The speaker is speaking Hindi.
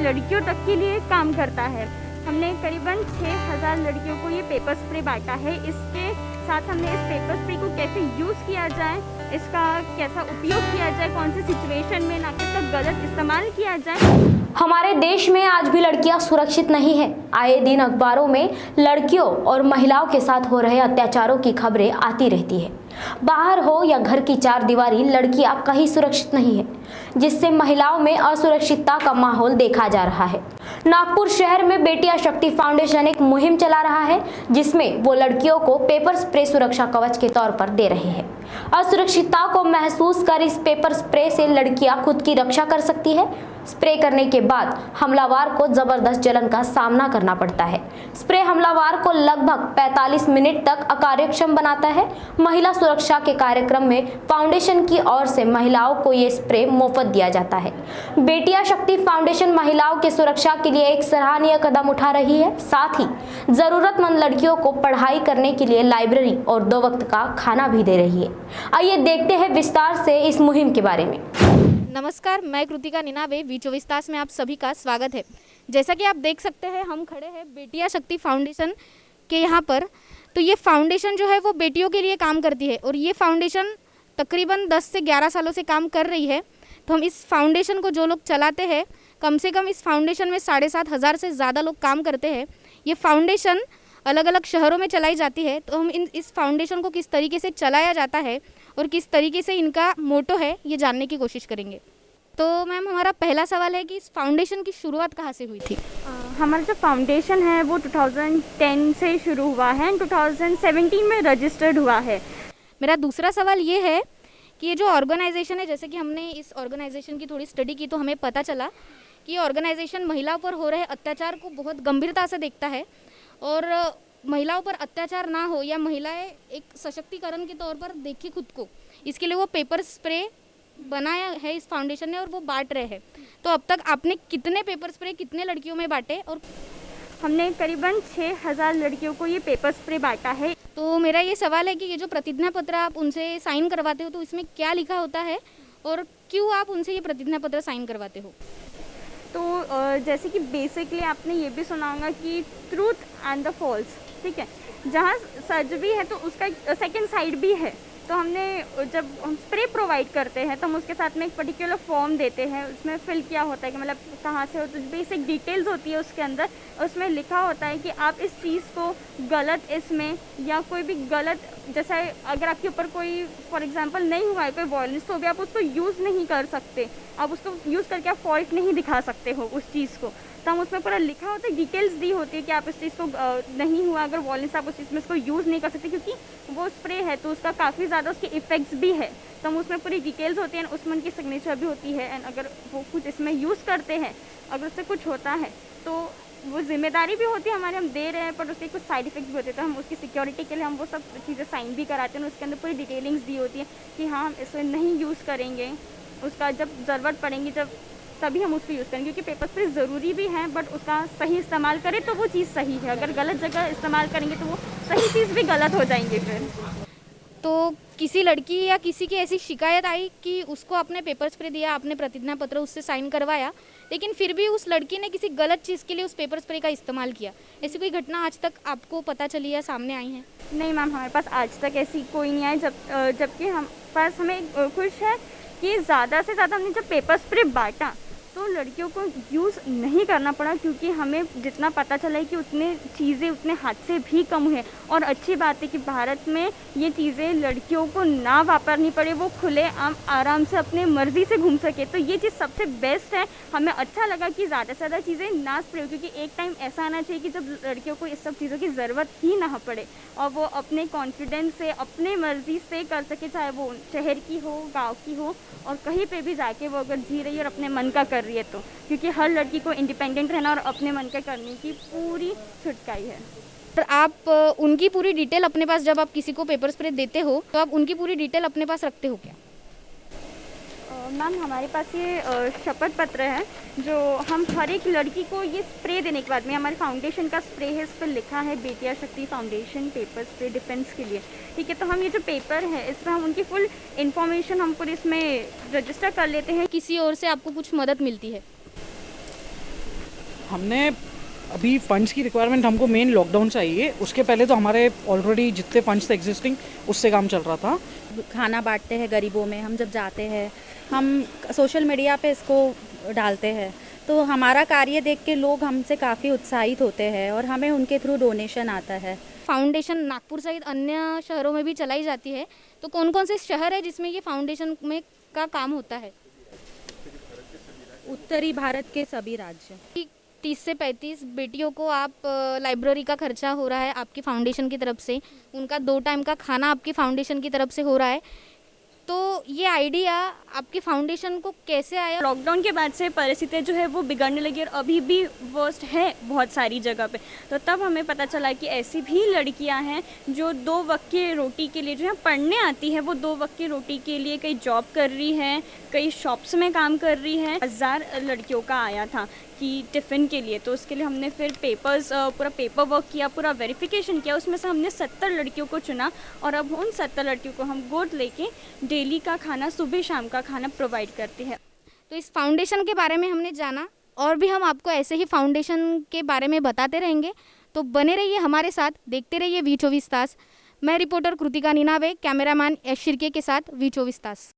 लड़कियों तक के लिए काम करता है। हमने करीबन 6000 लड़कियों को ये पेपर स्प्रे बांटा है। इसके साथ हमने इस पेपर स्प्रे को कैसे यूज़ किया जाए, इसका कैसा उपयोग किया जाए, कौन सी सिचुएशन में, ना कि इसका गलत इस्तेमाल किया जाए। हमारे देश में आज भी लड़कियां सुरक्षित नहीं हैं। आए दिन अखबारों में लड़कियों और महिलाओं के साथ हो रहे अत्याचारों की खबरें आती रहती है। बाहर हो या घर की चार दीवारी, लड़कियां कहीं सुरक्षित नहीं है, जिससे महिलाओं में असुरक्षितता का माहौल देखा जा रहा है। नागपुर शहर में बेटियां शक्ति फाउंडेशन एक मुहिम चला रहा है, जिसमें वो लड़कियों को पेपर स्प्रे सुरक्षा कवच के तौर पर दे रहे हैं। असुरक्षितता को महसूस कर इस पेपर स्प्रे से लड़कियां खुद की रक्षा कर सकती है। स्प्रे करने के बाद हमलावर को जबरदस्त जलन का सामना करना पड़ता है। स्प्रे हमलावर को लगभग 45 मिनट तक अकार्यक्षम बनाता है। महिला सुरक्षा के कार्यक्रम में फाउंडेशन की ओर से महिलाओं को ये स्प्रे मुफ्त दिया जाता है। बेटियां शक्ति फाउंडेशन महिलाओं की सुरक्षा के लिए एक सराहनीय कदम उठा रही है। साथ ही जरूरतमंद लड़कियों को पढ़ाई करने के लिए लाइब्रेरी और 2 वक्त का खाना भी दे रही है। आइए देखते हैं विस्तार से इस मुहिम के बारे में। नमस्कार, मैं कृतिका निनावे, वी24 में आप सभी का स्वागत है। जैसा कि आप देख सकते हैं, हम खड़े हैं बेटियां शक्ति फाउंडेशन के यहाँ पर। तो ये फाउंडेशन जो है वो बेटियों के लिए काम करती है और ये फाउंडेशन तकरीबन 10 से 11 सालों से काम कर रही है। तो हम इस फाउंडेशन को जो लोग चलाते हैं, कम से कम इस फाउंडेशन में 7500 से ज़्यादा लोग काम करते हैं। ये फाउंडेशन अलग अलग शहरों में चलाई जाती है। तो हम इस फाउंडेशन को किस तरीके से चलाया जाता है और किस तरीके से इनका मोटो है, ये जानने की कोशिश करेंगे। तो मैम, हमारा पहला सवाल है कि इस फाउंडेशन की शुरुआत कहाँ से हुई थी? हमारा जो फाउंडेशन है वो 2010 से शुरू हुआ है, 2017 में रजिस्टर्ड हुआ है। मेरा दूसरा सवाल ये है कि ये जो ऑर्गेनाइजेशन है, जैसे कि हमने इस ऑर्गेनाइजेशन की थोड़ी स्टडी की तो हमें पता चला कि ये ऑर्गेनाइजेशन महिलाओं पर हो रहे अत्याचार को बहुत गंभीरता से देखता है और महिलाओं पर अत्याचार ना हो या महिलाएं एक सशक्तिकरण के तौर पर देखें खुद को, इसके लिए वो पेपर स्प्रे बनाया है इस फाउंडेशन ने और वो बांट रहे हैं। तो अब तक आपने कितने पेपर स्प्रे कितने लड़कियों में बांटे? और हमने करीबन 6000 लड़कियों को ये पेपर स्प्रे बांटा है। तो मेरा ये सवाल है कि ये जो प्रतिज्ञा पत्र आप उनसे साइन करवाते हो, तो इसमें क्या लिखा होता है और क्यों आप उनसे ये प्रतिज्ञा पत्र साइन करवाते हो? तो जैसे कि बेसिकली आपने ये भी सुना होगा कि ट्रूथ एंड द फॉल्स, ठीक है, जहाँ सच भी है तो उसका सेकंड साइड भी है। तो हमने जब हम स्प्रे प्रोवाइड करते हैं तो हम उसके साथ में एक पर्टिकुलर फॉर्म देते हैं, उसमें फिल किया होता है कि मतलब कहाँ से हो, तो बेसिक डिटेल्स होती है उसके अंदर। उसमें लिखा होता है कि आप इस चीज़ को गलत इसमें या कोई भी गलत, जैसे अगर आपके ऊपर कोई फॉर एग्जांपल नहीं हुआ है कोई वायलेंस, तो भी आप उसको यूज़ नहीं कर सकते, आप उसको यूज़ करके आप फॉल्ट नहीं दिखा सकते हो उस चीज़ को। तो हम उसमें पूरा लिखा होता है, डिटेल्स दी होती है कि आप इस चीज़ को नहीं हुआ अगर वायलेंस, आप उस चीज़ में इसको यूज़ नहीं कर सकते, क्योंकि वो स्प्रे है तो उसका काफ़ी ज़्यादा उसके इफ़ेक्ट्स भी है। तो हम उसमें पूरी डिटेल्स होती हैं, उसमें उनकी सिग्नेचर भी होती है। एंड अगर वो कुछ इसमें यूज़ करते हैं, अगर उससे कुछ होता है तो वो जिम्मेदारी भी होती है हमारे, हम दे रहे हैं, पर उसके कुछ साइड इफ़ेक्ट्स भी होते हैं। तो हम उसकी सिक्योरिटी के लिए हम वो सब चीज़ें साइन भी कराते हैं। उसके अंदर पूरी डिटेलिंग्स दी होती है कि हाँ, हम इसमें नहीं यूज़ करेंगे, उसका जब ज़रूरत पड़ेंगी जब तभी हम उसको यूज़ करेंगे, क्योंकि पेपर स्प्रे ज़रूरी भी है, बट उसका सही इस्तेमाल करें तो वो चीज़ सही है। अगर गलत जगह इस्तेमाल करेंगे तो वो सही चीज़ भी गलत हो जाएंगे फिर। तो किसी लड़की या किसी की ऐसी शिकायत आई कि उसको आपने पेपर स्प्रे दिया, आपने प्रतिज्ञा पत्र उससे साइन करवाया, लेकिन फिर भी उस लड़की ने किसी गलत चीज़ के लिए उस पेपर स्प्रे का इस्तेमाल किया, ऐसी कोई घटना आज तक आपको पता चली या सामने आई है? नहीं मैम, हमारे पास आज तक ऐसी कोई नहीं आई। जबकि हम पास हमें खुश है कि ज़्यादा से ज़्यादा हमने जब पेपर स्प्रे बांटा तो लड़कियों को यूज़ नहीं करना पड़ा, क्योंकि हमें जितना पता चला है कि उतने चीज़ें उतने हादसे भी कम हुए। और अच्छी बात है कि भारत में ये चीज़ें लड़कियों को ना वापरनी पड़े, वो खुले आराम से अपने मर्ज़ी से घूम सके। तो ये चीज़ सबसे बेस्ट है। हमें अच्छा लगा कि ज़्यादा से ज़्यादा चीज़ें ना स्प्रे हो, क्योंकि एक टाइम ऐसा आना चाहिए कि जब लड़कियों को इस सब चीज़ों की ज़रूरत ही ना पड़े और वो अपने कॉन्फिडेंस से अपने मर्ज़ी से कर सके, चाहे वो शहर की हो, गाँव की हो, और कहीं पर भी जाके वो अगर जी रही है और अपने मन का कर रही है तो, क्योंकि हर लड़की को इंडिपेंडेंट रहना और अपने मन का करने की पूरी छुटकाई है। और आप उनकी पूरी डिटेल अपने पास, जब आप किसी को पेपर स्प्रे देते हो तो आप उनकी पूरी डिटेल अपने पास रखते हो क्या? मैम, हमारे पास ये शपथ पत्र है जो हम हर एक लड़की को ये स्प्रे देने के बाद में, हमारे फाउंडेशन का स्प्रे है, इस पर लिखा है बेटियां शक्ति फाउंडेशन पेपर स्प्रे डिफेंस के लिए, ठीक है। तो हम ये जो पेपर है इसमें हम उनकी फुल इन्फॉर्मेशन हम पूरी इसमें रजिस्टर कर लेते हैं। किसी और से आपको कुछ मदद मिलती है? हमने अभी फंड्स की रिक्वायरमेंट हमको मेन लॉकडाउन से आई है, उसके पहले तो हमारे ऑलरेडी जितने फंड्स थे एग्जिस्टिंग उससे काम चल रहा था। खाना बांटते हैं गरीबों में, हम जब जाते हैं हम सोशल मीडिया पे इसको डालते हैं, तो हमारा कार्य देख के लोग हमसे काफ़ी उत्साहित होते हैं और हमें उनके थ्रू डोनेशन आता है। फाउंडेशन नागपुर सहित अन्य शहरों में भी चलाई जाती है, तो कौन कौन से शहर है जिसमें ये फाउंडेशन में का काम होता है? उत्तरी भारत के सभी राज्य। 30 से 35 बेटियों को आप लाइब्रेरी का खर्चा हो रहा है आपकी फाउंडेशन की तरफ से, उनका 2 टाइम का खाना आपकी फाउंडेशन की तरफ से हो रहा है, तो ये आइडिया आपकी फाउंडेशन को कैसे आया? लॉकडाउन के बाद से परिस्थितियाँ जो है वो बिगड़ने लगी और अभी भी वर्स्ट है बहुत सारी जगह पे। तो तब हमें पता चला कि ऐसी भी लड़कियां हैं जो 2 वक्त की रोटी के लिए जो है पढ़ने आती है, वो 2 वक्त की रोटी के लिए कई जॉब कर रही हैं, कई शॉप्स में काम कर रही हैं। 1000 लड़कियों का आया था कि टिफ़िन के लिए, तो उसके लिए हमने फिर पूरा पेपर वर्क किया, पूरा वेरिफिकेशन किया, उसमें से हमने 70 लड़कियों को चुना और अब उन 70 लड़कियों को हम गोद लेके डेली का खाना, सुबह शाम का खाना प्रोवाइड करते हैं। तो इस फाउंडेशन के बारे में हमने जाना, और भी हम आपको ऐसे ही फाउंडेशन के बारे में बताते रहेंगे, तो बने रहिए हमारे साथ, देखते रहिए V24 तास। मैं रिपोर्टर कृतिका निनावे, कैमरामैन एस शिर्के के साथ V24 तास।